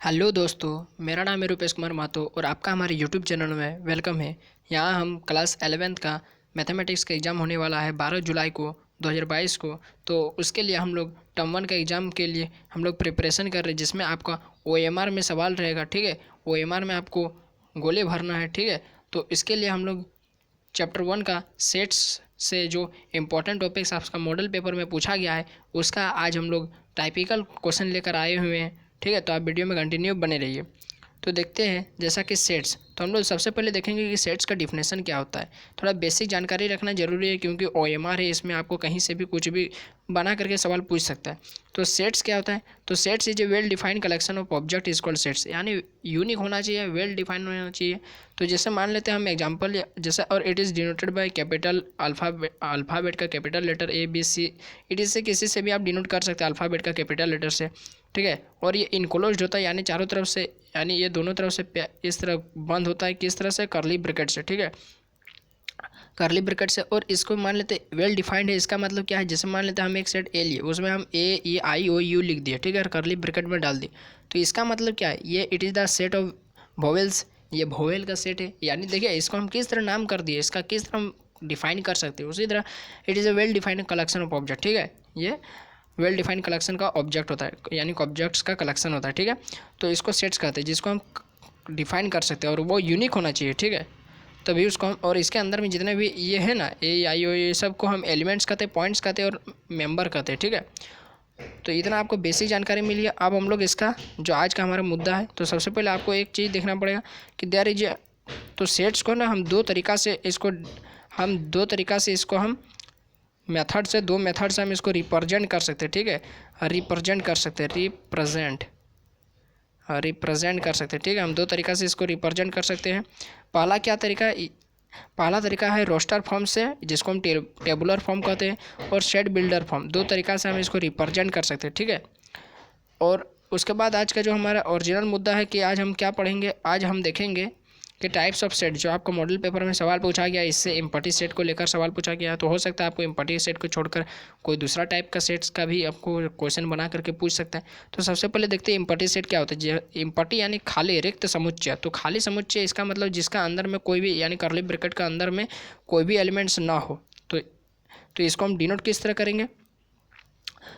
Hello दोस्तों, मेरा नाम है रूपेश कुमार महतो और आपका हमारे यूट्यूब चैनल में वेलकम है। यहाँ हम क्लास 11th का मैथमेटिक्स का एग्ज़ाम होने वाला है 12 जुलाई को 2022 को। तो उसके लिए हम लोग टर्म 1 का एग्ज़ाम के लिए हम लोग प्रिपरेशन कर रहे हैं, जिसमें आपका OMR में सवाल रहेगा। ठीक है, OMR में आपको गोले भरना है। ठीक है, तो इसके लिए हम लोग चैप्टर 1 का सेट्स से जो इम्पोर्टेंट टॉपिक्स आपका मॉडल पेपर में पूछा गया है, उसका आज हम लोग टाइपिकल क्वेश्चन लेकर आए हुए हैं। ठीक है, तो आप वीडियो में कंटिन्यू बने रहिए। तो देखते हैं जैसा कि सेट्स, तो हम लोग सबसे पहले देखेंगे कि सेट्स का डिफिनेशन क्या होता है। थोड़ा बेसिक जानकारी रखना जरूरी है, क्योंकि OMR है, इसमें आपको कहीं से भी कुछ भी बना करके सवाल पूछ सकता है। तो सेट्स क्या होता है? तो sets is a well defined collection of object is called sets, यानी यूनिक होना चाहिए, वेल डिफाइंड होना चाहिए। तो जैसे मान लेते हैं हम एग्जांपल जैसे, और it is denoted by capital alphabet का capital letter ABC। It is से किसी से भी आप डिनोट कर सकते हैं अल्फ़ाबेट का कैपिटल लेटर से। ठीक है, और ये इनक्लोज्ड होता है, यानी चारों तरफ से, यानी ये दोनों तरफ से इस तरह बंद होता है। किस तरह से? कर्ली ब्रैकेट से। ठीक है, कर्ली ब्रैकेट से। और इसको मान लेते वेल डिफाइंड है, इसका मतलब क्या है? जैसे मान लेते हैं हम एक सेट ए लिए, उसमें हम AEIOU लिख दिए। ठीक है, कर्ली ब्रैकेट में डाल दी, तो इसका मतलब क्या है? ये it is the set of vowels, ये वोवेल का सेट है। यानी देखिए, इसको हम किस तरह नाम कर दिए, इसका किस तरह हम डिफाइन कर सकते हैं। उसी तरह it is a well defined collection of object. ठीक है, ये वेल डिफाइंड कलेक्शन का ऑब्जेक्ट होता है, यानी ऑब्जेक्ट्स का कलेक्शन होता है। ठीक है, तो इसको सेट्स कहते हैं, जिसको हम डिफाइन कर सकते हैं, और वो यूनिक होना चाहिए। ठीक है, तभी उसको हम, और इसके अंदर में जितने भी ये है ना, AEIO, ये सब को हम एलिमेंट्स कहते हैं, पॉइंट्स कहते हैं, और मेंबर कहते हैं। ठीक है, तो इतना आपको बेसिक जानकारी मिली है। अब हम लोग इसका जो आज का हमारा मुद्दा है, तो सबसे पहले आपको एक चीज़ देखना पड़ेगा कि देयर इज, तो सेट्स को ना हम दो तरीका से इसको हम मेथड से, दो मेथड से हम इसको रिप्रेजेंट कर सकते हैं। ठीक है, रिप्रेजेंट कर सकते हैं, रिप्रेजेंट कर सकते हैं। ठीक है, हम दो तरीका से इसको रिप्रेजेंट कर सकते हैं। पहला क्या तरीका है? पहला तरीका है रोस्टर फॉर्म से, जिसको हम टेबुलर फॉर्म कहते हैं, और शेड बिल्डर फॉर्म। दो तरीका से हम इसको रिप्रेजेंट कर सकते हैं। ठीक है, और उसके बाद आज का जो हमारा ओरिजिनल मुद्दा है कि आज हम क्या पढ़ेंगे, आज हम देखेंगे कि टाइप्स ऑफ सेट, जो आपको मॉडल पेपर में सवाल पूछा गया, इससे इम्पटी सेट को लेकर सवाल पूछा गया। तो हो सकता है आपको इम्पटी सेट को छोड़कर कोई दूसरा टाइप का सेट्स का भी आपको क्वेश्चन बना करके पूछ सकता है। तो सबसे पहले देखते हैं इम्पटी सेट क्या होता है। इम्पटी यानी खाली, रिक्त समुच्चय। तो खाली समुच्चय, इसका मतलब जिसका अंदर में कोई भी, यानी कर्ली ब्रैकेट का अंदर में कोई भी एलिमेंट्स ना हो। तो इसको हम डिनोट किस तरह करेंगे?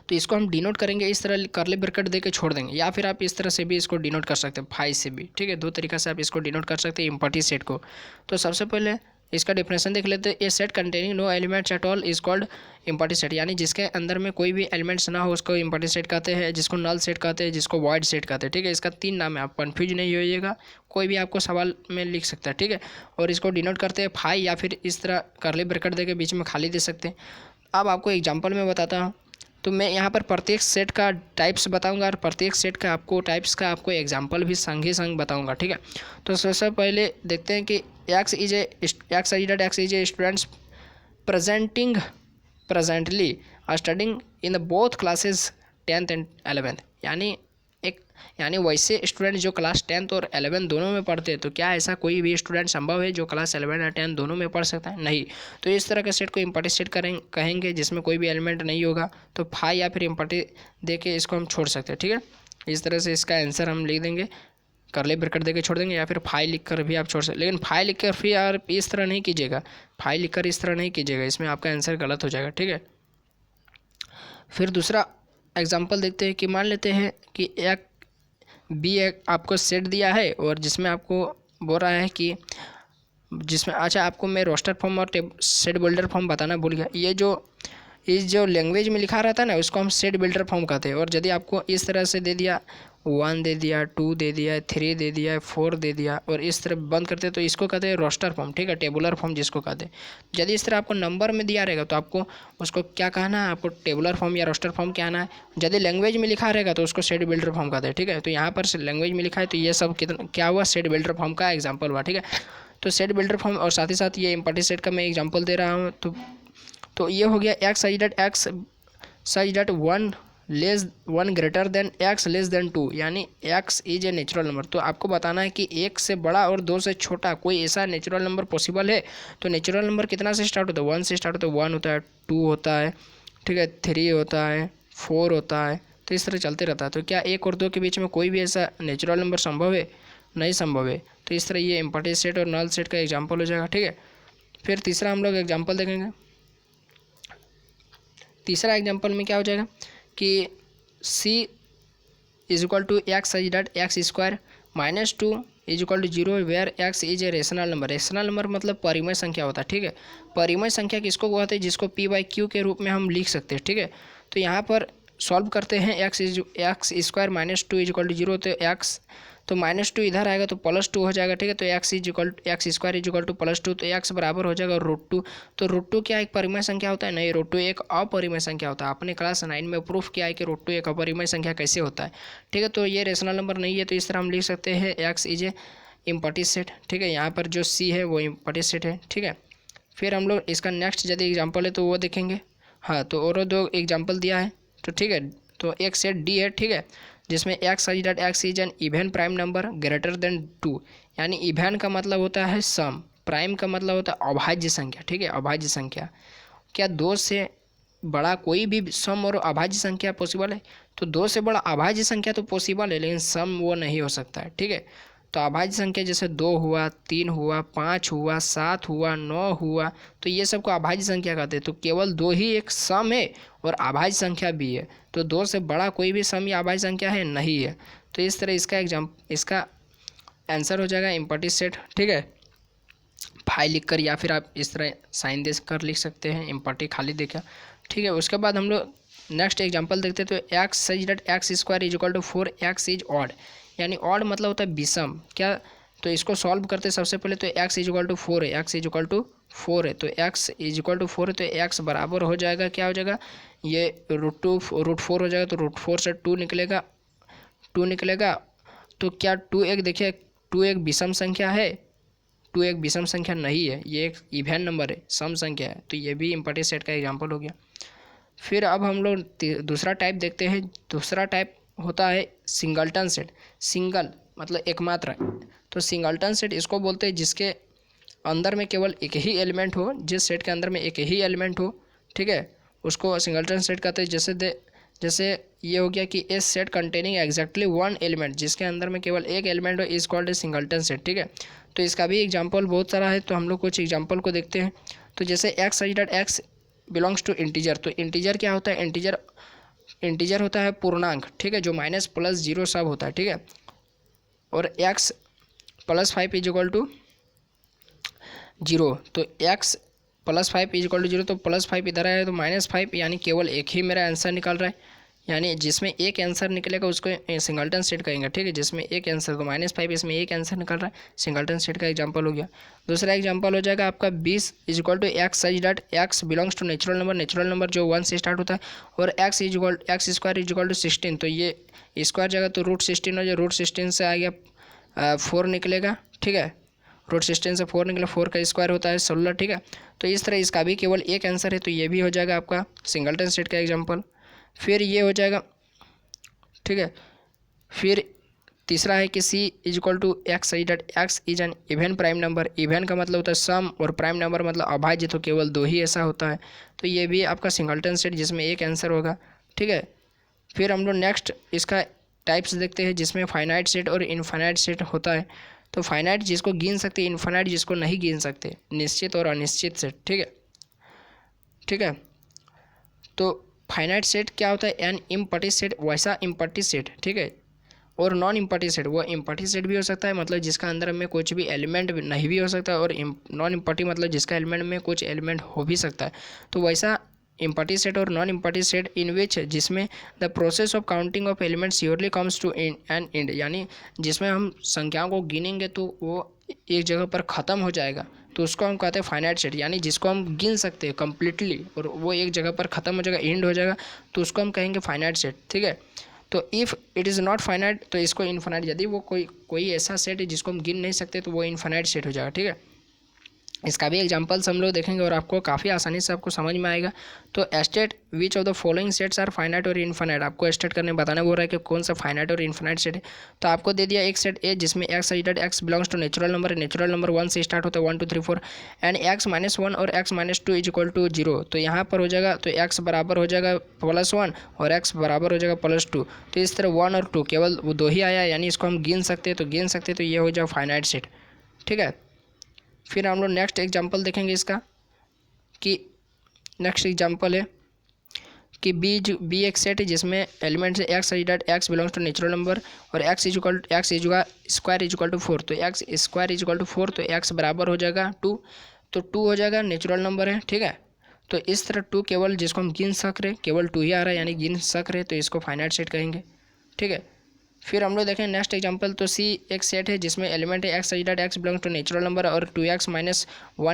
तो इसको हम डिनोट करेंगे इस तरह, कर्ली ब्रैकेट दे के छोड़ देंगे, या फिर आप इस तरह से भी इसको डिनोट कर सकते हैं, फाई से भी। ठीक है, दो तरीका से आप इसको डिनोट कर सकते हैं इम्पटी सेट को। तो सबसे पहले इसका डेफिनेशन देख लेते हैं। A set containing no elements at all is called empty set, यानी जिसके अंदर में कोई भी एलिमेंट्स ना हो उसको इम्पटी सेट कहते हैं, जिसको नल सेट कहते हैं, जिसको वॉइड सेट कहते हैं। ठीक है, इसका 3 नाम है, आप कन्फ्यूज नहीं होइएगा, कोई भी आपको सवाल में लिख सकता है। ठीक है, और इसको डिनोट करते हैं फाई, या फिर इस तरह कर्ली ब्रैकेट दे के बीच में खाली दे सकते हैं। अब आपको एग्जाम्पल में बताता हूँ। तो मैं यहाँ पर प्रत्येक सेट का टाइप्स बताऊंगा, और प्रत्येक सेट का आपको टाइप्स का आपको एग्जांपल भी संग ही संग बताऊंगा। ठीक है, तो सबसे पहले देखते हैं कि x is A students presently studying in both classes 10th and 11th, यानी वैसे स्टूडेंट जो क्लास 10th और 11 दोनों में पढ़ते हैं। तो क्या ऐसा कोई भी स्टूडेंट संभव है जो क्लास 11 या 10 दोनों में पढ़ सकता है? नहीं। तो इस तरह के सेट को इम्पटी सेट कहेंगे, जिसमें कोई भी एलिमेंट नहीं होगा। तो फाई या फिर इम्पटी दे के इसको हम छोड़ सकते हैं। ठीक है, इस तरह से इसका आंसर हम लिख देंगे, कर्ली ब्रैकेट दे के छोड़ देंगे, या फिर फाई लिख कर भी आप छोड़ सकते। लेकिन फाई लिख कर फिर यार इस तरह नहीं कीजिएगा, फाई लिख कर इस तरह नहीं कीजिएगा, इसमें आपका आंसर गलत हो जाएगा। ठीक है, फिर दूसरा एग्जाम्पल देखते हैं कि मान लेते हैं कि एक एक आपको सेट दिया है, और जिसमें आपको बोल रहा है कि जिसमें, अच्छा आपको मैं रोस्टर फॉर्म और सेट बिल्डर फॉर्म बताना भूल गया। ये जो लैंग्वेज में लिखा रहता है ना, उसको हम सेट बिल्डर फॉर्म कहते हैं। और यदि आपको इस तरह से दे दिया, 1 दे दिया, 2 दे दिया, 3 दे दिया, 4 दे दिया, और इस तरह बंद करते हैं, तो इसको कहते हैं रोस्टर फॉर्म। ठीक है, टेबुलर फॉर्म जिसको कहते हैं। यदि इस तरह आपको नंबर में दिया रहेगा, तो आपको उसको क्या कहना है? आपको टेबुलर फॉर्म या रोस्टर फॉर्म कहना है। यदि लैंग्वेज में लिखा रहेगा तो उसको सेट बिल्डर फॉर्म कहते हैं। ठीक है, तो यहाँ पर लैंग्वेज में लिखा है, तो ये सब कितना क्या हुआ? सेट बिल्डर फॉर्म का एग्जाम्पल हुआ। ठीक है, तो सेट बिल्डर फॉर्म, और साथ ही साथ ये इम्पटी सेट का मैं एग्जाम्पल दे रहा हूँ। तो ये हो गया x such that 1 greater than x less than 2, यानी x is a natural number. तो आपको बताना है कि 1 से बड़ा और 2 से छोटा कोई ऐसा नेचुरल नंबर पॉसिबल है। तो नेचुरल नंबर कितना से स्टार्ट होता है? 1 से स्टार्ट होता है। 1 होता है, 2 होता है, ठीक है, 3 होता है, 4 होता है, तो इस तरह चलते रहता है। तो क्या 1 और 2 के बीच में कोई भी ऐसा नेचुरल नंबर संभव है? नहीं संभव है। तो इस तरह ये एम्प्टी सेट और नल सेट का एग्जाम्पल हो जाएगा, ठीक है। फिर तीसरा हम लोग एग्जाम्पल देखेंगे। तीसरा एग्जाम्पल में क्या हो जाएगा कि C is equal to x such that x square minus 2 is equal to 0 where x is a rational number. Rational number मतलब परिमेय संख्या होता है, ठीक है। परिमेय संख्या किसको कहते हैं? जिसको P/Q के रूप में हम लिख सकते हैं, ठीक है। तो यहाँ पर सॉल्व करते हैं x square minus 2 is equal to 0। तो एक्स तो -2 इधर आएगा तो +2 हो जाएगा, ठीक है। तो x square is equal to +2, तो एक्स बराबर हो जाएगा √2। तो √2 क्या एक परिमेय संख्या होता है? नहीं, √2 एक अपरिमेय संख्या होता है। आपने क्लास 9 में प्रूफ किया है कि √2 एक अपरिमेय संख्या कैसे होता है, ठीक है। तो ये रेशनल नंबर नहीं है, तो इस तरह हम लिख सकते हैं x is A empty set, ठीक है। यहाँ पर जो C है वो इम्पटी सेट है, ठीक है। फिर हम लोग इसका नेक्स्ट यदि एग्जाम्पल है तो वो देखेंगे। हाँ, तो और 2 एग्जाम्पल दिया है, तो ठीक है। तो एक सेट D है, ठीक है, जिसमें x such that x is an even prime number greater than 2। यानी इवन का मतलब होता है सम, प्राइम का मतलब होता है अभाज्य संख्या, ठीक है, अभाज्य संख्या। क्या 2 से बड़ा कोई भी सम और अभाज्य संख्या पॉसिबल है? तो 2 से बड़ा अभाज्य संख्या तो पॉसिबल है, लेकिन सम वो नहीं हो सकता है, ठीक है। तो अभाज्य संख्या जैसे 2 हुआ, 3 हुआ, 5 हुआ, 7 हुआ, 9 हुआ, तो ये सबको अभाज्य संख्या कहते हैं। तो केवल 2 ही एक सम है और अभाज्य संख्या भी है। तो 2 से बड़ा कोई भी सम या अभाज्य संख्या है नहीं है। तो इस तरह इसका आंसर हो जाएगा इम्पटी सेट, ठीक है। फाइल लिख कर या फिर आप इस तरह साइन दे कर लिख सकते हैं, इम्पटी खाली देखा, ठीक है। उसके बाद हम लोग नेक्स्ट एग्जांपल देखते हैं। तो x such that x square is equal to 4x is odd. यानी ऑड मतलब होता है विषम, क्या? तो इसको सॉल्व करते सबसे पहले तो x इज इक्वल टू 4 है, x इज इक्वल टू 4 है। तो x इज इक्वल टू 4 है, तो x बराबर हो जाएगा, क्या हो जाएगा, ये √4 हो जाएगा। तो √4 से 2 निकलेगा, 2 निकलेगा। तो क्या 2 एक, देखिए 2 एक विषम संख्या है? 2 एक विषम संख्या नहीं है, ये एक इवन नंबर है, सम संख्या है। तो ये भी इम्पटी सेट का एग्जाम्पल हो गया। फिर अब हम लोग दूसरा टाइप देखते हैं। दूसरा टाइप होता है सिंगलटन सेट। सिंगल मतलब एकमात्र, तो सिंगलटन सेट इसको बोलते हैं जिसके अंदर में केवल एक ही एलिमेंट हो, जिस सेट के अंदर में एक ही एलिमेंट हो, ठीक है, उसको सिंगलटन सेट कहते हैं। जैसे ये हो गया कि ए सेट कंटेनिंग एग्जैक्टली 1 एलिमेंट, जिसके अंदर में केवल एक एलिमेंट हो, is called a singleton set, ठीक है। तो इसका भी एग्जाम्पल बहुत सारा है, तो हम लोग कुछ एग्जाम्पल को देखते हैं। तो जैसे x such that x belongs to integer. तो इंटीजर क्या होता है? इंटीजर होता है पूर्णांक, ठीक है, जो माइनस प्लस जीरो सब होता है, ठीक है। और x +5 इज इक्वल टू 0। तो x +5 इज इक्वल टू 0, तो +5 इधर आया तो -5, यानी केवल एक ही मेरा आंसर निकल रहा है। यानी जिसमें एक आंसर निकलेगा उसको सिंगलटन सेट कहेंगे, ठीक है। जिसमें एक आंसर, तो -5 इसमें एक आंसर निकल रहा है, सिंगलटन सेट का एग्जांपल हो गया। दूसरा एग्जांपल हो जाएगा आपका 20 is equal to x such that x belongs to natural number जो 1 से स्टार्ट होता है, और x square is equal to 16। तो ये स्क्वायर जगह तो √16 हो जाए, √16 से आ गया 4 निकलेगा, ठीक है। √16 से 4 निकला, 4 का स्क्वायर होता है 16, ठीक है। तो इस तरह इसका भी केवल एक आंसर है, तो ये भी हो जाएगा आपका सिंगलटन सेट का एग्जांपल। फिर ये हो जाएगा, ठीक है। फिर तीसरा है कि C is equal to x such that x is an even prime number. Even का मतलब होता है सम, और प्राइम नंबर मतलब अभाज्य, तो केवल 2 ही ऐसा होता है। तो ये भी आपका सिंगलटन सेट जिसमें एक आंसर होगा, ठीक है। फिर हम लोग नेक्स्ट इसका टाइप्स देखते हैं, जिसमें फाइनाइट सेट और इनफाइनाइट सेट होता है। तो फाइनाइट जिसको गिन सकते, इनफाइनाइट जिसको नहीं गिन सकते, निश्चित और अनिश्चित सेट, ठीक है, ठीक है। तो फाइनाइट सेट क्या होता है? एन इम्पटी सेट, वैसा इम्पटी सेट, ठीक है। और नॉन इम्पटी सेट, वो इम्पटी सेट भी हो सकता है, मतलब जिसका अंदर में कुछ भी एलिमेंट नहीं भी हो सकता है, और नॉन इम्पटी मतलब जिसका एलिमेंट में कुछ एलिमेंट हो भी सकता है। तो वैसा इम्पटी सेट और non empty set in which, जिसमें the process of counting of element surely comes to an end, यानी जिसमें हम संख्याओं को गिनेंगे तो वो एक जगह पर ख़त्म हो जाएगा, तो उसको हम कहते हैं फाइनाइट सेट। यानी जिसको हम गिन सकते हैं कंप्लीटली और वो एक जगह पर ख़त्म हो जाएगा, एंड हो जाएगा, तो उसको हम कहेंगे फाइनाइट सेट, ठीक है। तो if it is not finite, तो इसको इनफाइनाइट, यदि वो कोई ऐसा सेट है जिसको हम गिन नहीं सकते, तो वो इनफाइनाइट सेट हो जाएगा, ठीक है। इसका भी एग्जांपल्स हम लोग देखेंगे और आपको काफ़ी आसानी से आपको समझ में आएगा। तो state which of the following sets are finite और इनफाइनाइट, आपको स्टेट करने बताना बोल रहा है कि कौन सा फाइनाइट और इनफाइनाइट सेट है। तो आपको दे दिया एक सेट ए जिसमें एक्स इजड x belongs to natural number 1 से स्टार्ट होता है 1 2 3 4 एंड x-1 और x-2 इज इक्वल टू 0। तो यहाँ पर हो जाएगा तो x बराबर हो जाएगा +1 और x बराबर हो जाएगा +2। तो इस तरह 1 और 2 केवल वो दो ही आया, यानी इसको हम गिन सकते हैं, तो ये हो जाए फाइनाइट सेट। ठीक है, फिर हम लोग नेक्स्ट एग्जांपल देखेंगे इसका कि नेक्स्ट एग्जांपल है कि बी एक सेट है जिसमें एलिमेंट्स है x dot x belongs to natural number और x square is equal to 4। तो x square is equal to 4, तो एक्स बराबर हो जाएगा 2, तो 2 हो जाएगा, नेचुरल नंबर है। ठीक है, तो इस तरह 2 केवल जिसको हम गिन सक रहे, केवल 2 ही आ रहा है यानी गिन सक रहे, तो इसको फाइनाइट सेट कहेंगे। ठीक है, फिर हम लोग देखें नेक्स्ट एग्जांपल। तो सी एक सेट है जिसमें एलिमेंट है x dot x belongs to natural number और 2x-1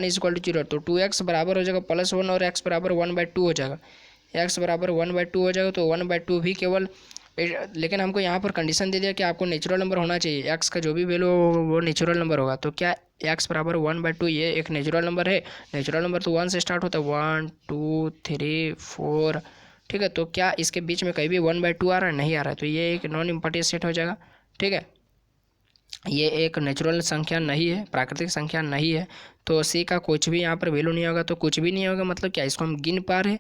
इज इक्वल टू 0। तो 2x बराबर हो जाएगा +1 और x बराबर 1/2 हो जाएगा, x बराबर 1/2 हो जाएगा, तो 1/2 भी केवल, लेकिन हमको यहाँ पर कंडीशन दे दिया कि आपको नेचुरल नंबर होना चाहिए, x का जो भी वैल्यू हो वो नेचुरल नंबर होगा। तो क्या x बराबर 1/2 ये एक नेचुरल नंबर है, नेचुरल नंबर तो 1 से स्टार्ट होता है 1 2 3 4। ठीक है, तो क्या इसके बीच में कहीं भी 1/2 आ रहा है, नहीं आ रहा है, तो ये एक नॉन इम्पॉर्टेंट सेट हो जाएगा। ठीक है, ये एक नेचुरल संख्या नहीं है, प्राकृतिक संख्या नहीं है, तो सी का कुछ भी यहाँ पर वैल्यू नहीं होगा। तो कुछ भी नहीं होगा मतलब क्या, इसको हम गिन पा रहे,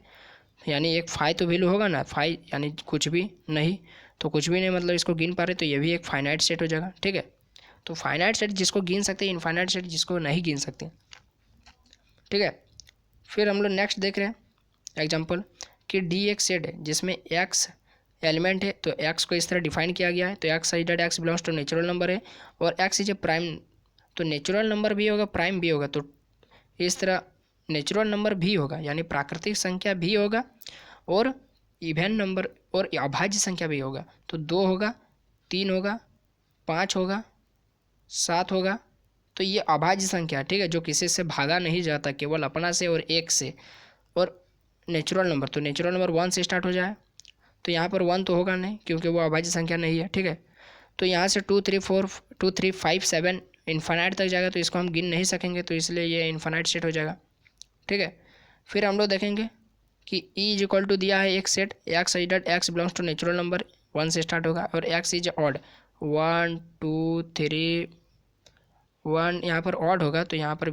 यानी एक फाई तो वैल्यू होगा ना, फाई यानी कुछ भी नहीं, तो कुछ भी नहीं मतलब इसको गिन पा रहे, तो ये भी एक फाइनाइट सेट हो जाएगा। ठीक है, तो फाइनाइट सेट जिसको गिन सकते हैं, इनफाइनाइट सेट जिसको नहीं गिन सकते। ठीक है, फिर हम लोग नेक्स्ट देख रहे हैं एग्जाम्पल कि डी एक सेट है जिसमें एक्स एलिमेंट है, तो एक्स को इस तरह डिफाइन किया गया है। तो x dot x belongs to natural number है और एक्स इज ए प्राइम, तो नेचुरल नंबर भी होगा प्राइम भी होगा, तो इस तरह नेचुरल नंबर भी होगा यानी प्राकृतिक संख्या भी होगा और इवन नंबर और अभाज्य संख्या भी होगा। तो 2 होगा, 3 होगा, 5 होगा, 7 होगा, तो ये अभाज्य संख्या है। ठीक है, जो किसी से भागा नहीं जाता, केवल अपना से और एक से। और नेचुरल नंबर, तो नेचुरल नंबर 1 से स्टार्ट हो जाए, तो यहाँ पर 1 तो होगा नहीं क्योंकि वो अभाज्य संख्या नहीं है। ठीक है, तो यहाँ से 2 3 5 7 इन्फानाइट तक जाएगा, तो इसको हम गिन नहीं सकेंगे, तो इसलिए ये इन्फानाइट सेट हो जाएगा। ठीक है, फिर हम लोग देखेंगे कि ई इज इक्वल टू दिया है एक set x dot x belongs to natural number 1 से स्टार्ट होगा और एक्स इज ऑड 1 2 3 1, यहाँ पर ऑड होगा, तो यहाँ पर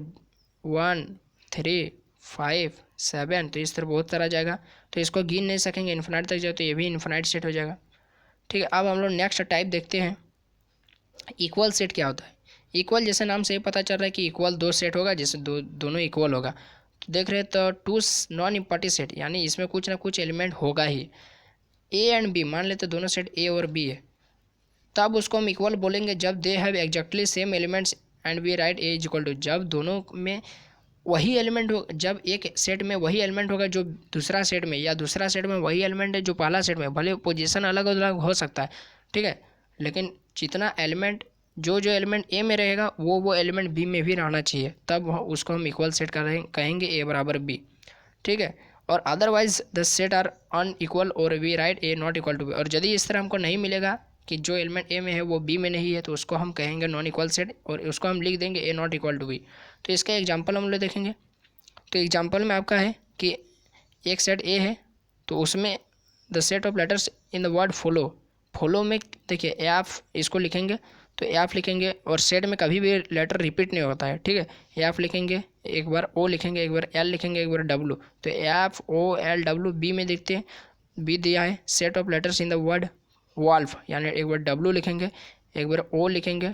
1 3 5 7, तो इस तरह बहुत तरह जाएगा, तो इसको गिन नहीं सकेंगे, इन्फिनाइट तक जाए तो ये भी इन्फिनाइट सेट हो जाएगा। ठीक है, अब हम लोग नेक्स्ट टाइप देखते हैं, इक्वल सेट क्या होता है। इक्वल जैसे नाम से ही पता चल रहा है कि इक्वल 2 सेट होगा जिससे दोनों इक्वल होगा। तो देख रहे हैं तो 2 नॉन इम्पॉर्टेंट सेट, यानी इसमें कुछ ना कुछ एलिमेंट होगा ही। ए एंड बी मान लेते दोनों सेट ए और बी है, तब उसको हम इक्वल बोलेंगे जब they have exactly same elements and we write A is equal to, जब दोनों में वही एलिमेंट हो, जब एक सेट में वही एलिमेंट होगा जो दूसरा सेट में, या दूसरा सेट में वही एलिमेंट है जो पहला सेट में, भले पोजीशन अलग अलग हो सकता है। ठीक है, लेकिन जितना एलिमेंट जो एलिमेंट ए में रहेगा वो एलिमेंट बी में भी रहना चाहिए, तब उसको हम इक्वल सेट कहेंगे ए बराबर बी। ठीक है, और otherwise the set are unequal और we write A not equal to B, और यदि इस तरह हमको नहीं मिलेगा कि जो एलिमेंट ए में है वो बी में नहीं है, तो उसको हम कहेंगे नॉन इक्वल सेट और उसको हम लिख देंगे ए नॉट इक्वल टू बी। तो इसका एग्जांपल हम लोग देखेंगे। तो एग्जांपल में आपका है कि एक सेट ए है, तो उसमें the set of letters in the word follow में देखिए एफ इसको लिखेंगे, तो एफ लिखेंगे और सेट में कभी भी लेटर रिपीट नहीं होता है। ठीक है, एफ लिखेंगे, एक बार ओ लिखेंगे, एक बार एल लिखेंगे, एक बार डब्लू, तो F O L W B में देखते हैं, बी दिया है set of letters in the word wolf, यानी एक बार डब्लू लिखेंगे, एक बार ओ लिखेंगे,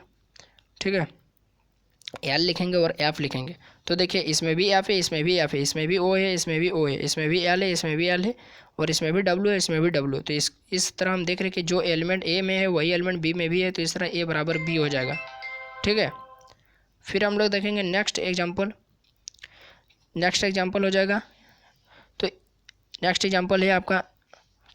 ठीक है, एल लिखेंगे और एफ लिखेंगे। तो देखिए इसमें भी एफ है, इसमें भी एफ है, इसमें भी ओ है, इसमें भी ओ है, इसमें भी एल है, इसमें भी एल है, और इसमें भी डब्लू है, इसमें भी डब्लू। तो इस तरह हम देख रहे हैं कि जो एलिमेंट ए में है वही एलिमेंट बी में भी है, तो इस तरह ए बराबर बी हो जाएगा। ठीक है, फिर हम लोग देखेंगे नेक्स्ट एग्जाम्पल हो जाएगा। तो नेक्स्ट एग्जाम्पल है आपका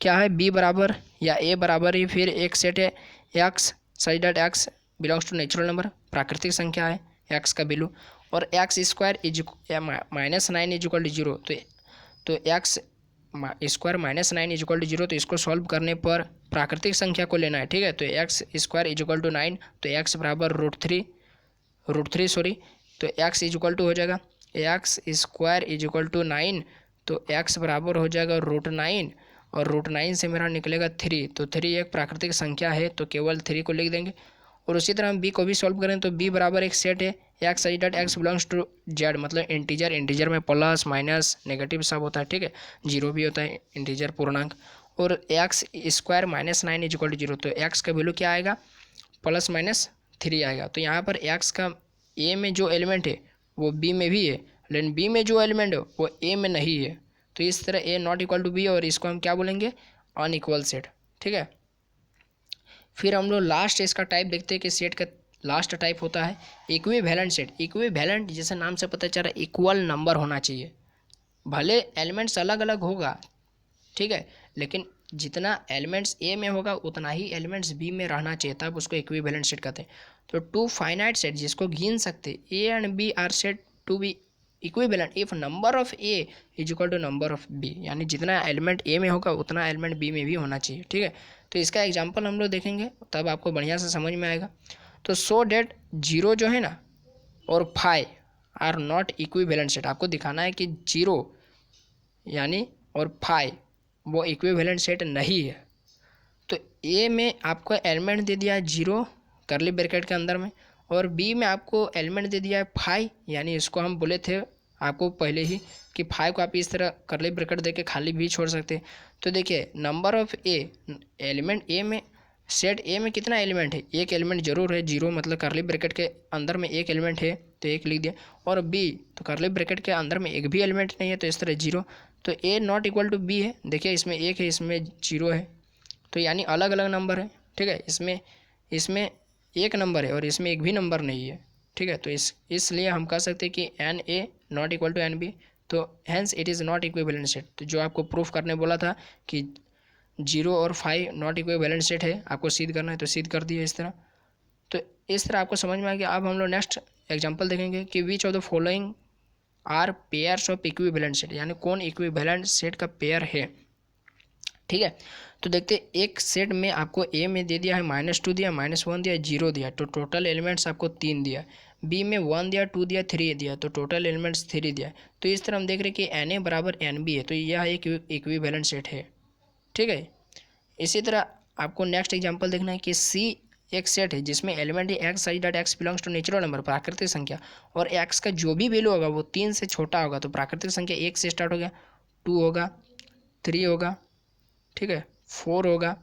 क्या है, बी बराबर या ए बराबर ही, फिर एक सेट है x such that x belongs to natural number, प्राकृतिक संख्या है एक्स का वैल्यू, और x square is -9 is equal to 0। तो x square -9 is equal to 0, तो इसको सॉल्व करने पर प्राकृतिक संख्या को लेना है। ठीक है, तो x square is equal to 9, तो एक्स बराबर √3 तो एक्स इज इक्वल टू हो जाएगा x square is equal to 9, तो एक्स बराबर हो जाएगा √9 और √9 से मेरा निकलेगा 3, तो 3 एक प्राकृतिक संख्या है तो केवल 3 को लिख देंगे। और उसी तरह हम बी को भी सॉल्व करें तो बी बराबर एक सेट है x such that x belongs to Z, मतलब इंटीजर, इंटीजर में प्लस माइनस नेगेटिव सब होता है, ठीक है, जीरो भी होता है इंटीजर पूर्णांक। और x square -9 is equal to 0, तो एक्स का वैल्यू क्या आएगा +-3 आएगा। तो यहाँ पर एक्स का ए में जो एलिमेंट है वो बी में भी है, लेकिन बी में जो एलिमेंट है वो ए में नहीं है, तो इस तरह ए नॉट इक्वल टू बी और इसको हम क्या बोलेंगे अनइक्वल सेट, ठीक है। फिर हम लोग लास्ट इसका टाइप देखते हैं कि सेट का लास्ट टाइप होता है इक्विवेलेंट सेट। इक्विवेलेंट जैसे नाम से पता चल रहा है इक्वल नंबर होना चाहिए, भले एलिमेंट्स अलग अलग होगा, ठीक है, लेकिन जितना एलिमेंट्स ए में होगा उतना ही एलिमेंट्स बी में रहना चाहिए, तब उसको इक्विवेलेंट सेट कहते हैं। तो टू फाइनाइट सेट जिसको गिन सकते A and B are set to be equivalent if number of A is equal to number of B, यानी जितना एलिमेंट ए में होगा उतना एलिमेंट बी में भी होना चाहिए, ठीक है। तो इसका एग्जांपल हम लोग देखेंगे तब आपको बढ़िया से समझ में आएगा। तो सो डेट 0 जो है ना और 5 आर नॉट इक्विवेलेंट सेट, आपको दिखाना है कि 0 यानी और 5 वो इक्विवेलेंट सेट नहीं है। तो ए में आपको एलिमेंट दे दिया है 0 करली ब्रैकेट के अंदर में, और बी में आपको एलिमेंट दे दिया है 5, यानी इसको हम बोले थे आपको पहले ही कि 5 को आप इस तरह करली ब्रैकेट देके खाली भी छोड़ सकते हैं। तो देखिए नंबर ऑफ ए, एलिमेंट ए में सेट ए में कितना एलिमेंट है, एक एलिमेंट जरूर है 0, मतलब करली ब्रैकेट के अंदर में एक एलिमेंट है तो एक लिख दिया, और बी तो करली ब्रैकेट के अंदर में एक भी एलिमेंट नहीं है तो इस तरह 0, तो ए नॉट इक्वल टू बी है, देखिए इसमें 1 है इसमें 0 है, तो यानी अलग अलग नंबर है, ठीक है। इसमें एक नंबर है और इसमें एक भी नंबर नहीं है, ठीक है। तो इसलिए हम कह सकते हैं कि n A not equal to n B, तो hence it is not equivalent set. तो जो आपको प्रूफ करने बोला था कि 0 और 5 नॉट इक्विवेलेंट सेट है, आपको सिद्ध करना है तो सिद्ध कर दिया इस तरह। तो इस तरह आपको समझ में आ गया। अब हम लोग नेक्स्ट एग्जांपल देखेंगे कि which of the following are pairs of equivalent set, यानी कौन इक्विवेलेंट सेट का पेयर है, ठीक है। तो देखते एक सेट में आपको ए में दे दिया है -2 दिया, -1 दिया, 0 दिया, तो टोटल एलिमेंट्स आपको 3 दिया। बी में 1 दिया, 2 दिया, 3 दिया, तो टोटल एलिमेंट्स 3 दिया। तो इस तरह हम देख रहे हैं कि एन ए बराबर एन बी है, तो यह एक इक्विवेलेंट सेट है, ठीक है। इसी तरह आपको नेक्स्ट एग्जांपल देखना है कि सी एक सेट है जिसमें element x such that x belongs to natural number, प्राकृतिक संख्या, और एक्स का जो भी वैल्यू होगा वो 3 से छोटा होगा, तो प्राकृतिक संख्या 1 से स्टार्ट हो गया, 2 होगा, 3 होगा, ठीक है, 4 होगा,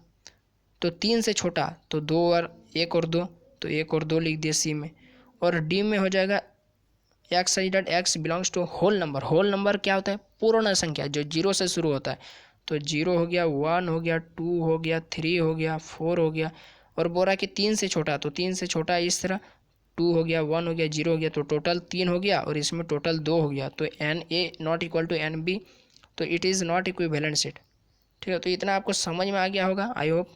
तो 3 से छोटा तो 2 और 1 और 2, तो 1 और 2 लिख दिए सी में। और डी में हो जाएगा x such that x belongs to whole number. Whole number क्या होता है, पूर्ण संख्या जो 0 से शुरू होता है, तो 0 हो गया, 1 हो गया, 2 हो गया, 3 हो गया, 4 हो गया, और बोला कि 3 से छोटा, तो 3 से छोटा इस तरह 2 हो गया, 1 हो गया, 0 हो गया, तो टोटल 3 हो गया, और इसमें टोटल 2 हो गया, तो n A not equal to n B, तो it is not equivalent set, ठीक है। तो इतना आपको समझ में आ गया होगा आई होप,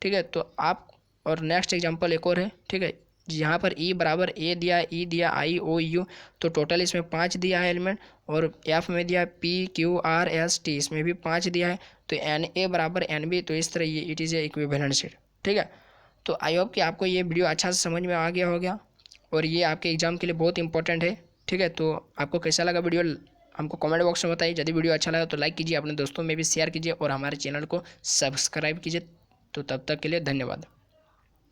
ठीक है। तो आप और नेक्स्ट एग्जांपल एक और है, ठीक है, यहाँ पर ई बराबर ए दिया, ई दिया, आई ओ यू, तो टोटल इसमें 5 दिया है एलिमेंट, और एफ में दिया P Q R S T, इसमें भी 5 दिया है, तो एन ए बराबर एन बी, तो इस तरह ये it is a equivalent set, ठीक है। तो आई होप कि आपको ये वीडियो अच्छा से समझ में आ गया होगा, और ये आपके एग्जाम के लिए बहुत इंपॉर्टेंट है, ठीक है। तो आपको कैसा लगा वीडियो हमको कमेंट बॉक्स में बताइए। यदि वीडियो अच्छा लगा तो लाइक कीजिए, अपने दोस्तों में भी शेयर कीजिए, और हमारे चैनल को सब्सक्राइब कीजिए। तो तब तक के लिए धन्यवाद।